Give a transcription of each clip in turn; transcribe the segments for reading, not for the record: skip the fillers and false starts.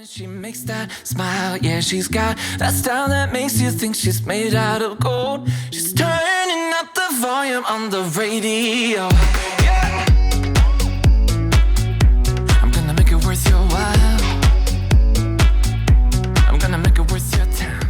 She makes that smile, yeah, she's got that style that makes you think she's made out of gold. She's turning up the volume on the radio. Yeah. I'm gonna make it worth your while. I'm gonna make it worth your time.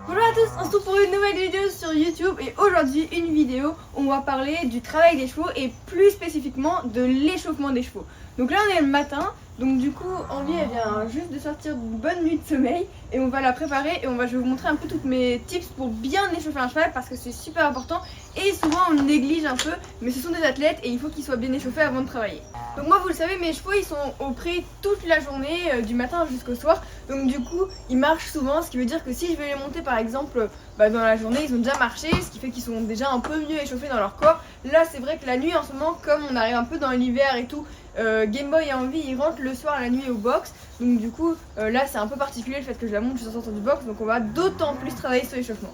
Bonjour à tous, on se retrouve pour une nouvelle vidéo sur YouTube et aujourd'hui une vidéo où on va parler du travail des chevaux et plus spécifiquement de l'échauffement des chevaux. Donc là on est le matin, donc du coup Envie elle vient juste de sortir d'une bonne nuit de sommeil et on va la préparer et je vais vous montrer un peu toutes mes tips pour bien échauffer un cheval parce que c'est super important et souvent on le néglige un peu, mais ce sont des athlètes et il faut qu'ils soient bien échauffés avant de travailler. Donc moi vous le savez, mes chevaux ils sont au pré toute la journée du matin jusqu'au soir, donc du coup ils marchent souvent, ce qui veut dire que si je vais les monter par exemple dans la journée ils ont déjà marché, ce qui fait qu'ils sont déjà un peu mieux échauffés dans leur corps. Là c'est vrai que la nuit en ce moment, comme on arrive un peu dans l'hiver et tout, Gameboy et Envie ils rentrent le soir la nuit au box, donc du coup là c'est un peu particulier le fait que je la monte juste en sortant du box, donc on va d'autant plus travailler sur l'échauffement.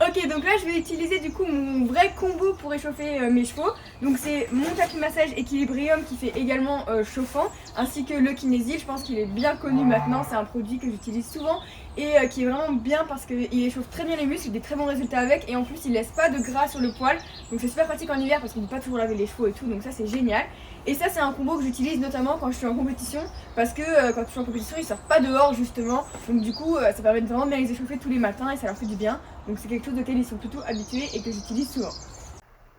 Ok, donc là je vais utiliser du coup mon vrai combo pour réchauffer mes chevaux. Donc c'est mon tapis massage Equilibrium qui fait également chauffant, ainsi que le Kinesil. Je pense qu'il est bien connu maintenant, c'est un produit que j'utilise souvent et qui est vraiment bien parce qu'il échauffe très bien les muscles, des très bons résultats avec, et en plus il laisse pas de gras sur le poil, donc c'est super pratique en hiver parce qu'on ne peut pas toujours laver les chevaux et tout, donc ça c'est génial. Et ça c'est un combo que j'utilise notamment quand je suis en compétition, parce que quand je suis en compétition ils sortent pas dehors justement, donc du coup ça permet de vraiment bien les échauffer tous les matins et ça leur fait du bien, donc c'est quelque chose auquel ils sont plutôt habitués et que j'utilise souvent.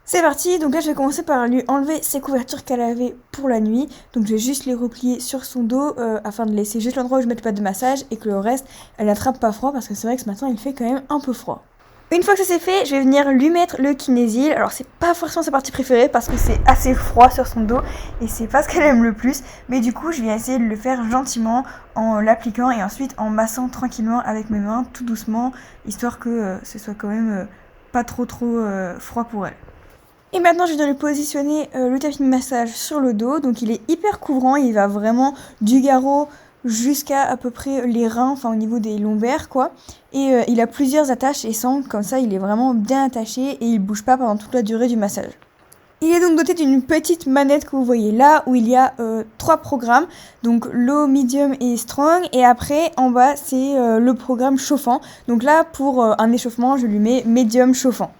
C'est parti, donc là je vais commencer par lui enlever ses couvertures qu'elle avait pour la nuit. Donc je vais juste les replier sur son dos afin de laisser juste l'endroit où je mets le pad de massage et que le reste elle n'attrape pas froid parce que c'est vrai que ce matin il fait quand même un peu froid. Une fois que ça c'est fait, je vais venir lui mettre le Kinesil. Alors c'est pas forcément sa partie préférée parce que c'est assez froid sur son dos et c'est pas ce qu'elle aime le plus. Mais du coup je vais essayer de le faire gentiment en l'appliquant et ensuite en massant tranquillement avec mes mains tout doucement, histoire que ce soit quand même pas trop froid pour elle. Et maintenant je vais lui positionner le tapis de massage sur le dos, donc il est hyper couvrant, il va vraiment du garrot jusqu'à à peu près les reins, enfin au niveau des lombaires quoi, et il a plusieurs attaches et sangles, comme ça il est vraiment bien attaché et il bouge pas pendant toute la durée du massage. Il est donc doté d'une petite manette que vous voyez là où il y a 3 programmes, donc low, medium et strong, et après en bas c'est le programme chauffant, donc là pour un échauffement je lui mets medium chauffant.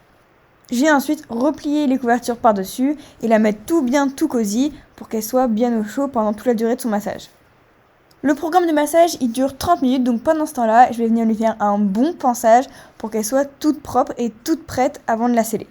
Je vais ensuite replier les couvertures par-dessus et la mettre tout cosy pour qu'elle soit bien au chaud pendant toute la durée de son massage. Le programme de massage il dure 30 minutes, donc pendant ce temps-là, je vais venir lui faire un bon pansage pour qu'elle soit toute propre et toute prête avant de la seller.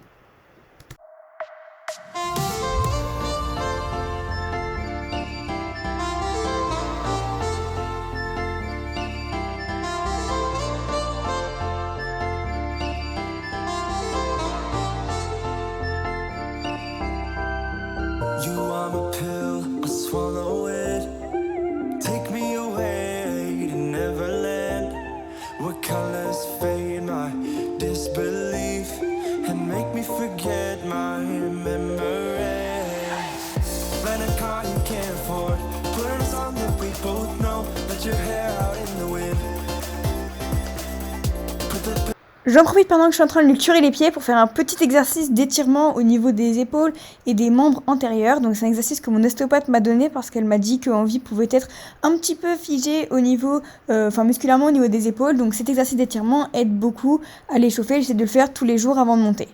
You are my pill, I swallow it. Take me away to Neverland, where colors fade my disbelief and make me forget my memories. Rent a car you can't afford, put on a song that we both know, let your hair out in the wind. J'en profite pendant que je suis en train de lui curer les pieds pour faire un petit exercice d'étirement au niveau des épaules et des membres antérieurs. Donc c'est un exercice que mon ostéopathe m'a donné parce qu'elle m'a dit qu'Envie pouvait être un petit peu figée au niveau, musculairement au niveau des épaules. Donc cet exercice d'étirement aide beaucoup à l'échauffer. J'essaie de le faire tous les jours avant de monter.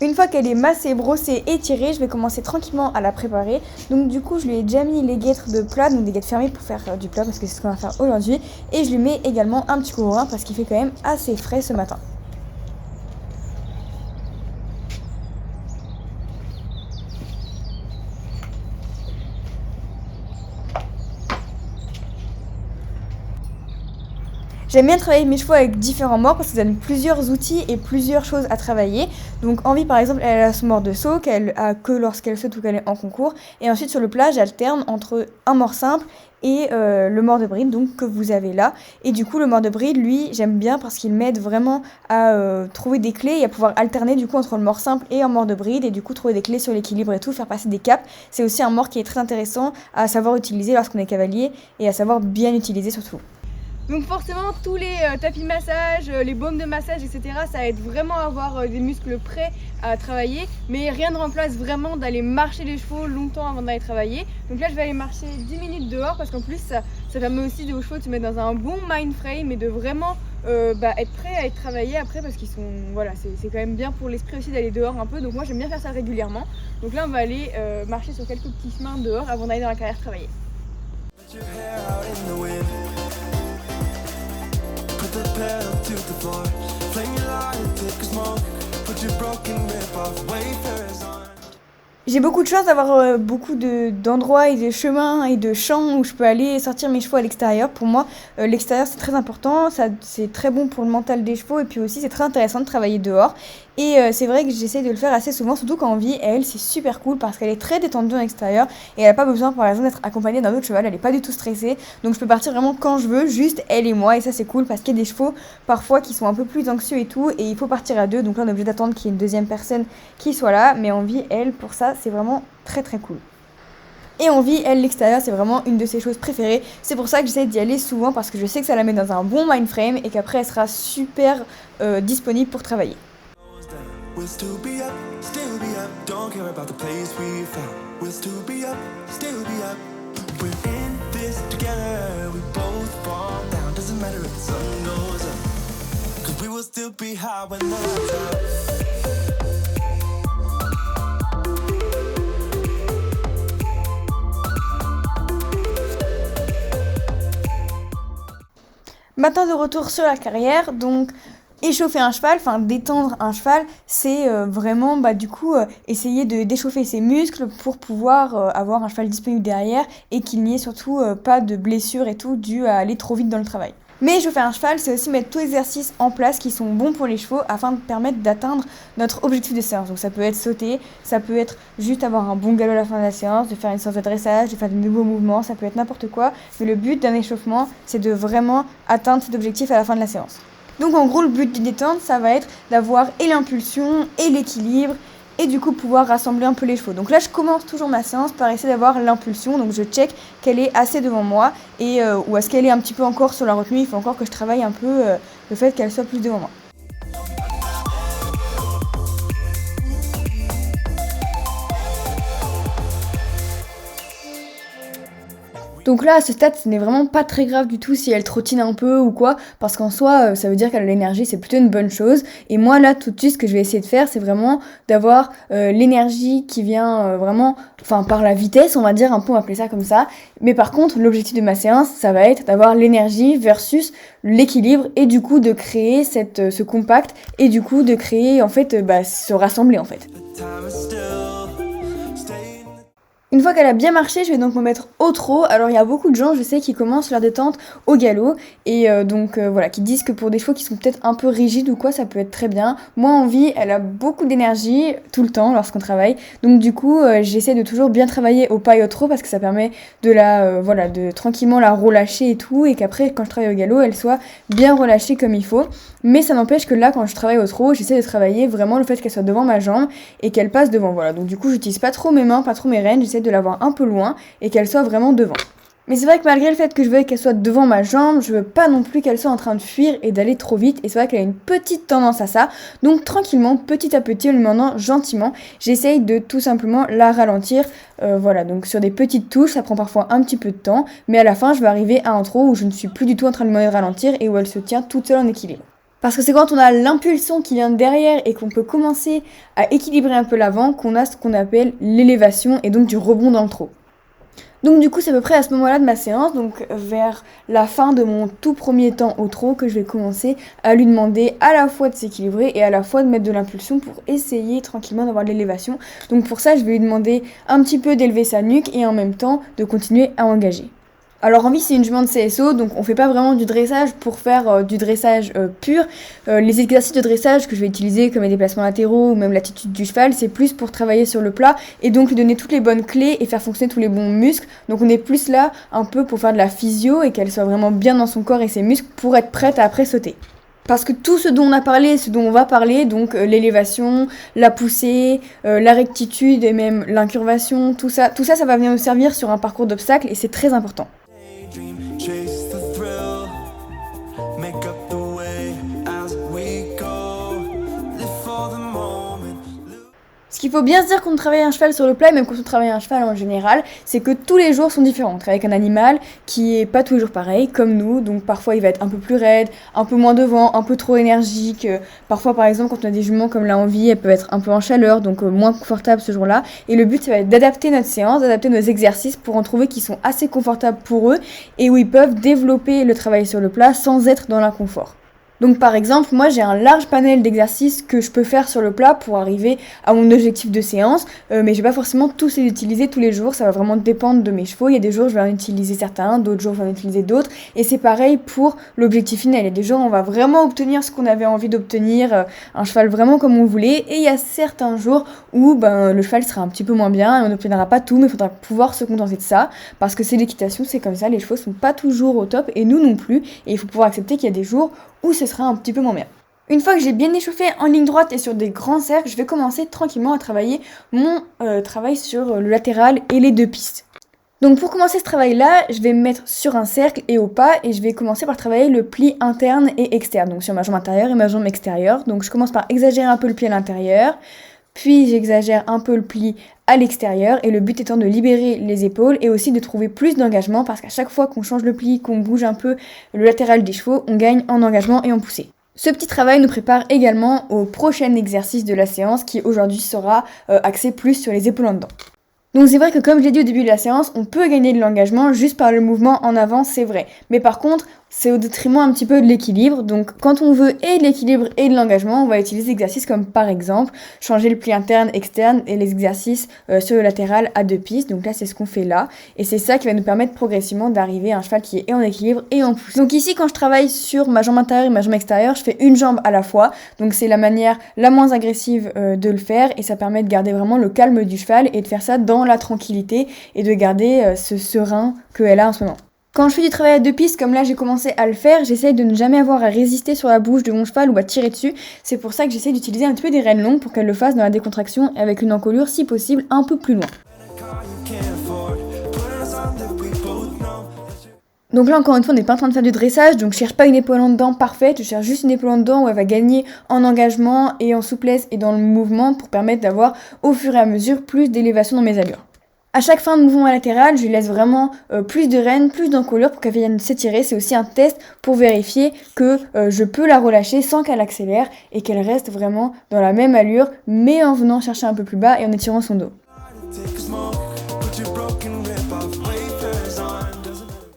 Une fois qu'elle est massée, brossée et tirée, je vais commencer tranquillement à la préparer. Donc du coup, je lui ai déjà mis les guêtres de plat, donc des guêtres fermées pour faire du plat parce que c'est ce qu'on va faire aujourd'hui. Et je lui mets également un petit couvre-vent parce qu'il fait quand même assez frais ce matin. J'aime bien travailler mes chevaux avec différents morts parce que ça donne plusieurs outils et plusieurs choses à travailler. Donc Envie par exemple, elle a son mort de saut qu'elle a que lorsqu'elle saute ou qu'elle est en concours. Et ensuite sur le plat, j'alterne entre un mort simple et le mort de bride donc que vous avez là. Et du coup le mort de bride, lui, j'aime bien parce qu'il m'aide vraiment à trouver des clés et à pouvoir alterner du coup entre le mort simple et un mort de bride et du coup trouver des clés sur l'équilibre et tout, faire passer des caps. C'est aussi un mort qui est très intéressant à savoir utiliser lorsqu'on est cavalier et à savoir bien utiliser surtout. Donc forcément tous les tapis de massage, les baumes de massage, etc. ça aide vraiment à avoir des muscles prêts à travailler, mais rien ne remplace vraiment d'aller marcher les chevaux longtemps avant d'aller travailler. Donc là je vais aller marcher 10 minutes dehors parce qu'en plus ça permet aussi aux chevaux de se mettre dans un bon mind frame et de vraiment être prêt à être travaillé après, parce qu'ils sont, voilà, c'est quand même bien pour l'esprit aussi d'aller dehors un peu. Donc moi j'aime bien faire ça régulièrement. Donc là on va aller marcher sur quelques petits chemins dehors avant d'aller dans la carrière travailler. Let your hair out in the wind. Put the pedal to the floor. Flame your light, take a smoke. Put your broken rip off, wafers on. J'ai beaucoup de chance d'avoir beaucoup d'endroits et de chemins et de champs où je peux aller sortir mes chevaux à l'extérieur. Pour moi, l'extérieur c'est très important, c'est très bon pour le mental des chevaux et puis aussi c'est très intéressant de travailler dehors. Et c'est vrai que j'essaie de le faire assez souvent, surtout quand on vit. Et elle, c'est super cool parce qu'elle est très détendue à l'extérieur et elle n'a pas besoin par exemple d'être accompagnée d'un autre cheval, elle n'est pas du tout stressée. Donc je peux partir vraiment quand je veux, juste elle et moi, et ça c'est cool parce qu'il y a des chevaux parfois qui sont un peu plus anxieux et tout, et il faut partir à deux, donc là on est obligé d'attendre qu'il y ait une deuxième personne qui soit là, mais en vie, elle, pour ça, c'est vraiment très très cool. Et en vie, elle, l'extérieur, c'est vraiment une de ses choses préférées. C'est pour ça que j'essaie d'y aller souvent parce que je sais que ça la met dans un bon mind frame et qu'après elle sera super disponible pour travailler. We'll still be up, don't care about the place we found. We'll still be up, we're in this together, we both fall down. Doesn't matter if the sun goes up, cause we will still be high when the lights out. Maintenant de retour sur la carrière, donc échauffer un cheval, enfin détendre un cheval, c'est vraiment essayer d'échauffer ses muscles pour pouvoir avoir un cheval disponible derrière et qu'il n'y ait surtout pas de blessures et tout dû à aller trop vite dans le travail. Mais échauffer un cheval, c'est aussi mettre tous les exercices en place qui sont bons pour les chevaux afin de permettre d'atteindre notre objectif de séance. Donc ça peut être sauter, ça peut être juste avoir un bon galop à la fin de la séance, de faire une séance de dressage, de faire de nouveaux mouvements, ça peut être n'importe quoi. Mais le but d'un échauffement, c'est de vraiment atteindre cet objectif à la fin de la séance. Donc en gros, le but d'une détente, ça va être d'avoir et l'impulsion et l'équilibre et du coup pouvoir rassembler un peu les chevaux. Donc là, je commence toujours ma séance par essayer d'avoir l'impulsion. Donc je check qu'elle est assez devant moi et ou est-ce qu'elle est un petit peu encore sur la retenue. Il faut encore que je travaille un peu le fait qu'elle soit plus devant moi. Donc là, à ce stade, ce n'est vraiment pas très grave du tout si elle trottine un peu ou quoi, parce qu'en soi, ça veut dire qu'elle a l'énergie, c'est plutôt une bonne chose. Et moi, là, tout de suite, ce que je vais essayer de faire, c'est vraiment d'avoir l'énergie qui vient par la vitesse, on va dire, un peu, on va appeler ça comme ça. Mais par contre, l'objectif de ma séance, ça va être d'avoir l'énergie versus l'équilibre et du coup de créer ce compact et du coup de créer, en fait, se rassembler, en fait. Une fois qu'elle a bien marché, je vais donc me mettre au trot. Alors il y a beaucoup de gens, je sais, qui commencent leur détente au galop et qui disent que pour des chevaux qui sont peut-être un peu rigides ou quoi, ça peut être très bien. Moi en vie, elle a beaucoup d'énergie tout le temps lorsqu'on travaille. Donc du coup, j'essaie de toujours bien travailler au pas et au trot parce que ça permet de tranquillement la relâcher et tout, et qu'après quand je travaille au galop, elle soit bien relâchée comme il faut. Mais ça n'empêche que là, quand je travaille au trot, j'essaie de travailler vraiment le fait qu'elle soit devant ma jambe et qu'elle passe devant. Voilà. Donc du coup, j'utilise pas trop mes mains, pas trop mes rênes, j'essaie de l'avoir un peu loin et qu'elle soit vraiment devant. Mais c'est vrai que malgré le fait que je veux qu'elle soit devant ma jambe, je veux pas non plus qu'elle soit en train de fuir et d'aller trop vite, et c'est vrai qu'elle a une petite tendance à ça. Donc tranquillement, petit à petit, en lui demandant gentiment, j'essaye de tout simplement la ralentir. Donc sur des petites touches, ça prend parfois un petit peu de temps, mais à la fin, je vais arriver à un trot où je ne suis plus du tout en train de lui demander de ralentir et où elle se tient toute seule en équilibre. Parce que c'est quand on a l'impulsion qui vient derrière et qu'on peut commencer à équilibrer un peu l'avant qu'on a ce qu'on appelle l'élévation et donc du rebond dans le trot. Donc du coup c'est à peu près à ce moment-là de ma séance, donc vers la fin de mon tout premier temps au trot, que je vais commencer à lui demander à la fois de s'équilibrer et à la fois de mettre de l'impulsion pour essayer tranquillement d'avoir de l'élévation. Donc pour ça je vais lui demander un petit peu d'élever sa nuque et en même temps de continuer à engager. Alors en vie c'est une jument de CSO, donc on fait pas vraiment du dressage pour faire du dressage pur. Les exercices de dressage que je vais utiliser comme les déplacements latéraux ou même l'attitude du cheval, c'est plus pour travailler sur le plat et donc lui donner toutes les bonnes clés et faire fonctionner tous les bons muscles. Donc on est plus là un peu pour faire de la physio et qu'elle soit vraiment bien dans son corps et ses muscles pour être prête à après sauter. Parce que tout ce dont on a parlé, ce dont on va parler, donc l'élévation, la poussée, la rectitude et même l'incurvation, tout ça va venir nous servir sur un parcours d'obstacles et c'est très important. Chase the thrill. faut bien se dire quand on travaille un cheval sur le plat, et même quand on travaille un cheval en général, c'est que tous les jours sont différents. On travaille avec un animal qui est pas tous les jours pareil, comme nous, donc parfois il va être un peu plus raide, un peu moins devant, un peu trop énergique. Parfois par exemple quand on a des juments comme la envie, elles peuvent être un peu en chaleur, donc moins confortables ce jour-là. Et le but ça va être d'adapter notre séance, d'adapter nos exercices pour en trouver qui sont assez confortables pour eux et où ils peuvent développer le travail sur le plat sans être dans l'inconfort. Donc par exemple, moi j'ai un large panel d'exercices que je peux faire sur le plat pour arriver à mon objectif de séance, mais je vais pas forcément tous les utiliser tous les jours, ça va vraiment dépendre de mes chevaux. Il y a des jours je vais en utiliser certains, d'autres jours je vais en utiliser d'autres, et c'est pareil pour l'objectif final. Il y a des jours où on va vraiment obtenir ce qu'on avait envie d'obtenir, un cheval vraiment comme on voulait, et il y a certains jours où le cheval sera un petit peu moins bien et on n'obtiendra pas tout, mais il faudra pouvoir se contenter de ça, parce que c'est l'équitation, c'est comme ça, les chevaux sont pas toujours au top, et nous non plus, et il faut pouvoir accepter qu'il y a des jours où ce sera un petit peu moins bien. Une fois que j'ai bien échauffé en ligne droite et sur des grands cercles, je vais commencer tranquillement à travailler mon travail sur le latéral et les deux pistes. Donc pour commencer ce travail-là, je vais me mettre sur un cercle et au pas et je vais commencer par travailler le pli interne et externe, donc sur ma jambe intérieure et ma jambe extérieure. Donc je commence par exagérer un peu le pli à l'intérieur, puis j'exagère un peu le pli à l'extérieur et le but étant de libérer les épaules et aussi de trouver plus d'engagement parce qu'à chaque fois qu'on change le pli, qu'on bouge un peu le latéral des chevaux, on gagne en engagement et en poussée. Ce petit travail nous prépare également au prochain exercice de la séance qui aujourd'hui sera axé plus sur les épaules en dedans. Donc c'est vrai que comme je l'ai dit au début de la séance, on peut gagner de l'engagement juste par le mouvement en avant, c'est vrai. Mais par contre, c'est au détriment un petit peu de l'équilibre. Donc quand on veut et de l'équilibre et de l'engagement, on va utiliser des exercices comme par exemple changer le pli interne, externe et les exercices sur le latéral à deux pistes. Donc là c'est ce qu'on fait là. Et c'est ça qui va nous permettre progressivement d'arriver à un cheval qui est en équilibre et en poussée. Donc ici quand je travaille sur ma jambe intérieure et ma jambe extérieure, je fais une jambe à la fois. Donc c'est la manière la moins agressive de le faire et ça permet de garder vraiment le calme du cheval et de faire ça dans la tranquillité et de garder ce serein qu'elle a en ce moment. Quand je fais du travail à deux pistes, comme là j'ai commencé à le faire, j'essaye de ne jamais avoir à résister sur la bouche de mon cheval ou à tirer dessus. C'est pour ça que j'essaye d'utiliser un petit peu des rênes longues pour qu'elle le fasse dans la décontraction et avec une encolure si possible un peu plus loin. Donc là encore une fois on n'est pas en train de faire du dressage, donc je cherche pas une épaule en dedans parfaite, je cherche juste une épaule en dedans où elle va gagner en engagement et en souplesse et dans le mouvement pour permettre d'avoir au fur et à mesure plus d'élévation dans mes allures. À chaque fin de mouvement latéral, je lui laisse vraiment plus de rênes, plus d'encolure pour qu'elle vienne s'étirer. C'est aussi un test pour vérifier que je peux la relâcher sans qu'elle accélère et qu'elle reste vraiment dans la même allure, mais en venant chercher un peu plus bas et en étirant son dos.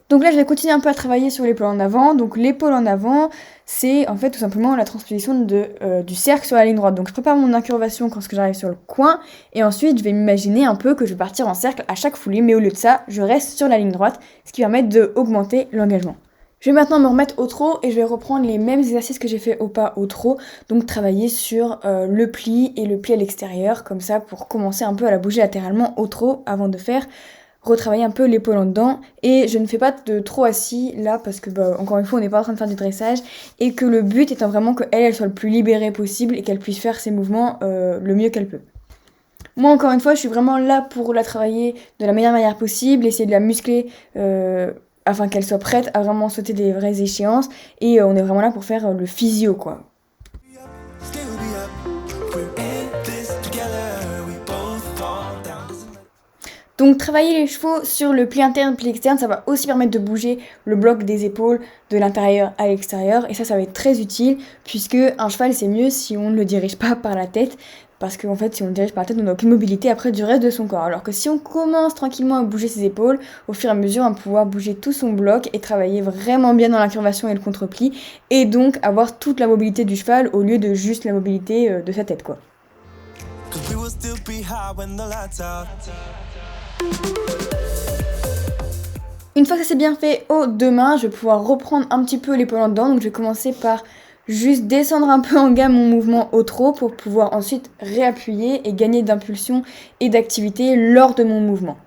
Donc là, je vais continuer un peu à travailler sur l'épaule en avant. Donc l'épaule en avant, c'est en fait tout simplement la transposition du cercle sur la ligne droite. Donc je prépare mon incurvation quand j'arrive sur le coin et ensuite je vais m'imaginer un peu que je vais partir en cercle à chaque foulée, mais au lieu de ça, je reste sur la ligne droite, ce qui permet d'augmenter l'engagement. Je vais maintenant me remettre au trot et je vais reprendre les mêmes exercices que j'ai fait au pas au trot, donc travailler sur le pli et le pli à l'extérieur, comme ça pour commencer un peu à la bouger latéralement au trot avant de faire retravailler un peu l'épaule en dedans et je ne fais pas de trop assis là parce que encore une fois on n'est pas en train de faire du dressage et que le but étant vraiment qu'elle soit le plus libérée possible et qu'elle puisse faire ses mouvements le mieux qu'elle peut. Moi encore une fois je suis vraiment là pour la travailler de la meilleure manière possible, essayer de la muscler afin qu'elle soit prête à vraiment sauter des vraies échéances et on est vraiment là pour faire le physio quoi. Donc travailler les chevaux sur le pli interne, pli externe, ça va aussi permettre de bouger le bloc des épaules de l'intérieur à l'extérieur et ça va être très utile puisque un cheval c'est mieux si on ne le dirige pas par la tête parce qu'en fait si on le dirige par la tête on n'a aucune mobilité après du reste de son corps alors que si on commence tranquillement à bouger ses épaules, au fur et à mesure on va pouvoir bouger tout son bloc et travailler vraiment bien dans l'incurvation et le contre-pli et donc avoir toute la mobilité du cheval au lieu de juste la mobilité de sa tête quoi. Une fois que ça c'est bien fait aux deux mains, je vais pouvoir reprendre un petit peu l'épaule en dedans. Donc je vais commencer par juste descendre un peu en gamme mon mouvement au trot pour pouvoir ensuite réappuyer et gagner d'impulsion et d'activité lors de mon mouvement.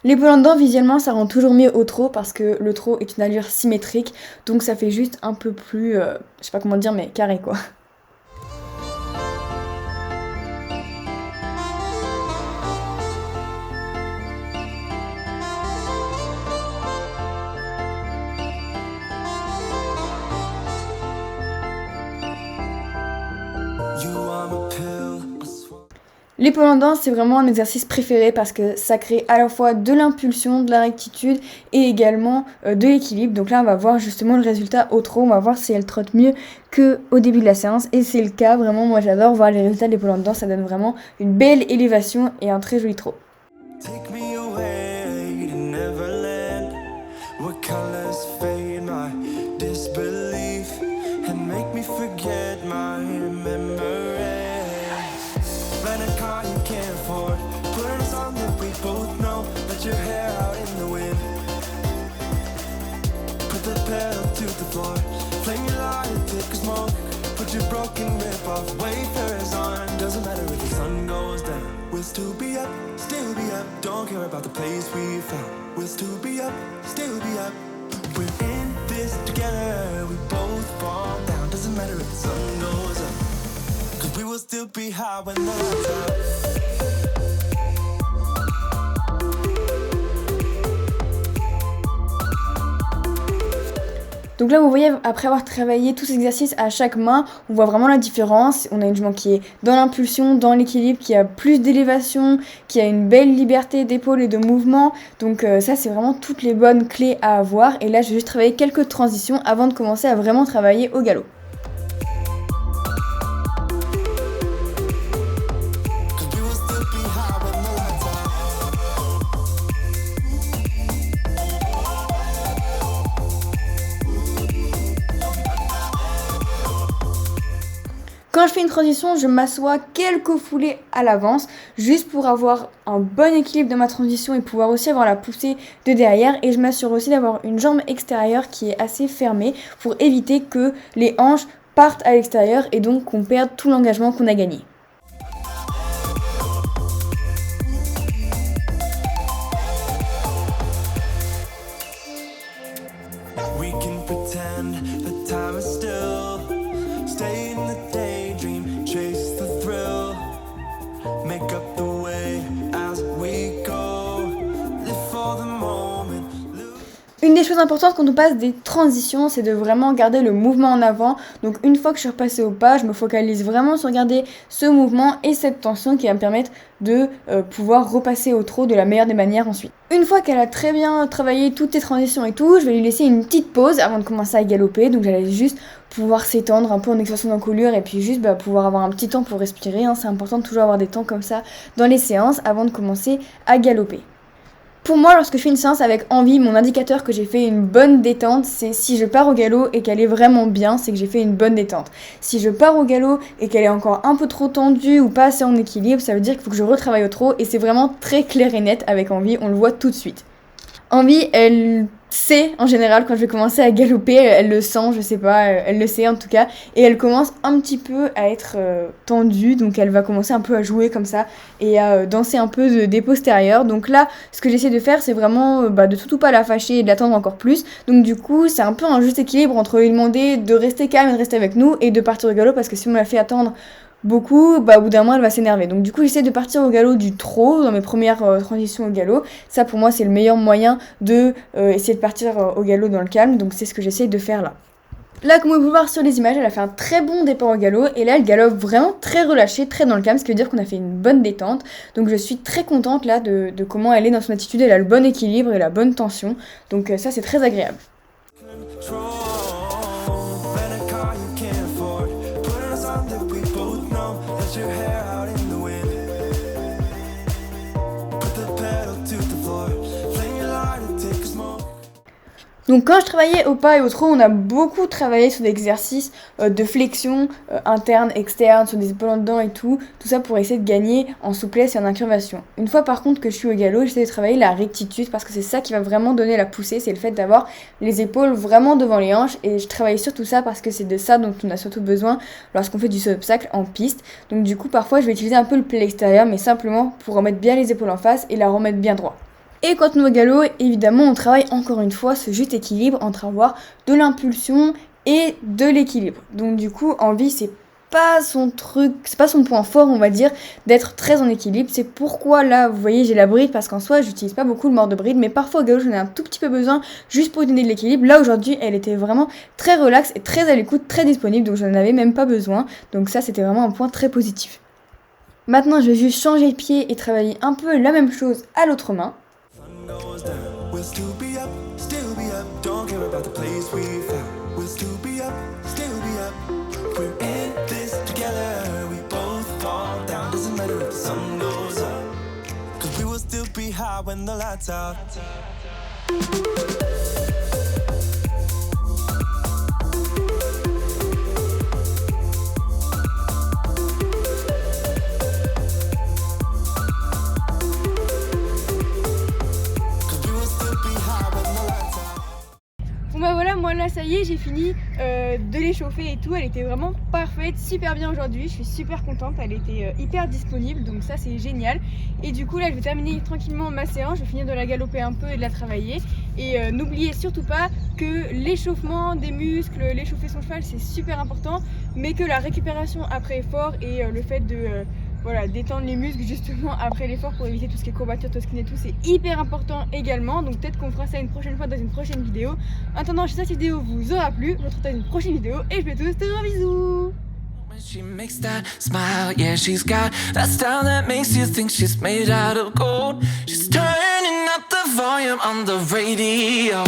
L'épaule en dedans, visuellement, ça rend toujours mieux au trot parce que le trot est une allure symétrique, donc ça fait juste un peu plus, je sais pas comment dire, mais carré quoi. You are my pill, I swear. L'épaule en danse, c'est vraiment un exercice préféré parce que ça crée à la fois de l'impulsion, de la rectitude et également de l'équilibre. Donc là, on va voir justement le résultat au trot. On va voir si elle trotte mieux qu'au début de la séance. Et c'est le cas, vraiment, moi j'adore voir les résultats de l'épaule en danse. Ça donne vraiment une belle élévation et un très joli trot. Take me away to Neverland, where colors fade my disbelief and make me forget my memories. Rent a car you can't afford, put on a song that we both know, let your hair out in the wind. Put the pedal to the floor, flame your light, take a smoke, put your broken rip off, wafers on, doesn't matter if the sun goes down. We'll still be up, don't care about the place we found. We'll still be up, we're in this together, we both fall down. Doesn't matter if the sun goes up, cause we will still be high when the lights out. Donc là, vous voyez, après avoir travaillé tous ces exercices à chaque main, on voit vraiment la différence. On a une jambe qui est dans l'impulsion, dans l'équilibre, qui a plus d'élévation, qui a une belle liberté d'épaule et de mouvement. Donc ça, c'est vraiment toutes les bonnes clés à avoir. Et là, je vais juste travailler quelques transitions avant de commencer à vraiment travailler au galop. Cause we will still be high when the lights out. Quand je fais une transition, je m'assois quelques foulées à l'avance, juste pour avoir un bon équilibre de ma transition et pouvoir aussi avoir la poussée de derrière. Et je m'assure aussi d'avoir une jambe extérieure qui est assez fermée pour éviter que les hanches partent à l'extérieur et donc qu'on perde tout l'engagement qu'on a gagné. We can pretend that time is still, stay in the daydream, chase the thrill, make up the way as we go, live for the moment. Une des choses importantes quand on passe des transitions, c'est de vraiment garder le mouvement en avant. Donc une fois que je suis repassée au pas, je me focalise vraiment sur garder ce mouvement et cette tension qui va me permettre de pouvoir repasser au trot de la meilleure des manières ensuite. Une fois qu'elle a très bien travaillé toutes les transitions et tout, je vais lui laisser une petite pause avant de commencer à galoper. Donc j'allais juste pouvoir s'étendre un peu en extension d'encolure et puis juste pouvoir avoir un petit temps pour respirer. C'est important de toujours avoir des temps comme ça dans les séances avant de commencer à galoper. Pour moi, lorsque je fais une séance avec envie, mon indicateur que j'ai fait une bonne détente, c'est si je pars au galop et qu'elle est vraiment bien, c'est que j'ai fait une bonne détente. Si je pars au galop et qu'elle est encore un peu trop tendue ou pas assez en équilibre, ça veut dire qu'il faut que je retravaille au trot et c'est vraiment très clair et net avec envie, on le voit tout de suite. Envie, elle sait en général quand je vais commencer à galoper, elle le sent, je sais pas, elle le sait en tout cas, et elle commence un petit peu à être tendue, donc elle va commencer un peu à jouer comme ça et à danser un peu des postérieurs. Donc là, ce que j'essaie de faire, c'est vraiment de tout ou pas la fâcher et de l'attendre encore plus. Donc du coup, c'est un peu un juste équilibre entre lui demander de rester calme et de rester avec nous et de partir au galop parce que si on la fait attendre beaucoup, au bout d'un moment elle va s'énerver. Donc du coup j'essaie de partir au galop du trot dans mes premières transitions au galop. Ça pour moi c'est le meilleur moyen de essayer de partir au galop dans le calme. Donc c'est ce que j'essaie de faire là. Là, comme vous pouvez voir sur les images, elle a fait un très bon départ au galop et là elle galope vraiment très relâchée, très dans le calme, ce qui veut dire qu'on a fait une bonne détente. Donc je suis très contente là de comment elle est dans son attitude, elle a le bon équilibre et la bonne tension. Donc ça c'est très agréable. Donc quand je travaillais au pas et au trot, on a beaucoup travaillé sur des exercices de flexion interne, externe, sur des épaules en dedans et tout ça pour essayer de gagner en souplesse et en incurvation. Une fois par contre que je suis au galop, j'essaie de travailler la rectitude parce que c'est ça qui va vraiment donner la poussée, c'est le fait d'avoir les épaules vraiment devant les hanches et je travaille surtout ça parce que c'est de ça dont on a surtout besoin lorsqu'on fait du saut d'obstacle en piste. Donc du coup parfois je vais utiliser un peu le pli extérieur mais simplement pour remettre bien les épaules en face et la remettre bien droit. Et quand on est au galop, évidemment, on travaille encore une fois ce juste équilibre entre avoir de l'impulsion et de l'équilibre. Donc du coup, en vie, c'est pas son truc, c'est pas son point fort, on va dire, d'être très en équilibre. C'est pourquoi là, vous voyez, j'ai la bride, parce qu'en soi, j'utilise pas beaucoup le mort de bride, mais parfois au galop, j'en ai un tout petit peu besoin, juste pour donner de l'équilibre. Là, aujourd'hui, elle était vraiment très relaxe et très à l'écoute, très disponible, donc j'en avais même pas besoin. Donc ça, c'était vraiment un point très positif. Maintenant, je vais juste changer de pied et travailler un peu la même chose à l'autre main. Sun goes down, we'll still be up, don't care about the place we found. We'll still be up, we're in this together, we both fall down, doesn't matter if the sun goes up, cause we will still be high when the lights out. Bon bah voilà, moi là ça y est, j'ai fini de l'échauffer et tout, elle était vraiment parfaite, super bien aujourd'hui, je suis super contente, elle était hyper disponible, donc ça c'est génial. Et du coup là je vais terminer tranquillement ma séance, je vais finir de la galoper un peu et de la travailler. Et n'oubliez surtout pas que l'échauffement des muscles, l'échauffer son cheval c'est super important, mais que la récupération après effort et le fait de voilà, détendre les muscles justement après l'effort pour éviter tout ce qui est courbature, tosquine et tout, c'est hyper important également. Donc peut-être qu'on fera ça une prochaine fois dans une prochaine vidéo. En attendant, si cette vidéo vous aura plu, je vous retrouve dans une prochaine vidéo et je vous fais tous un bisou. When she makes that smile, yeah, she's got that style that makes you think she's made out of gold. She's turning up the volume on the radio.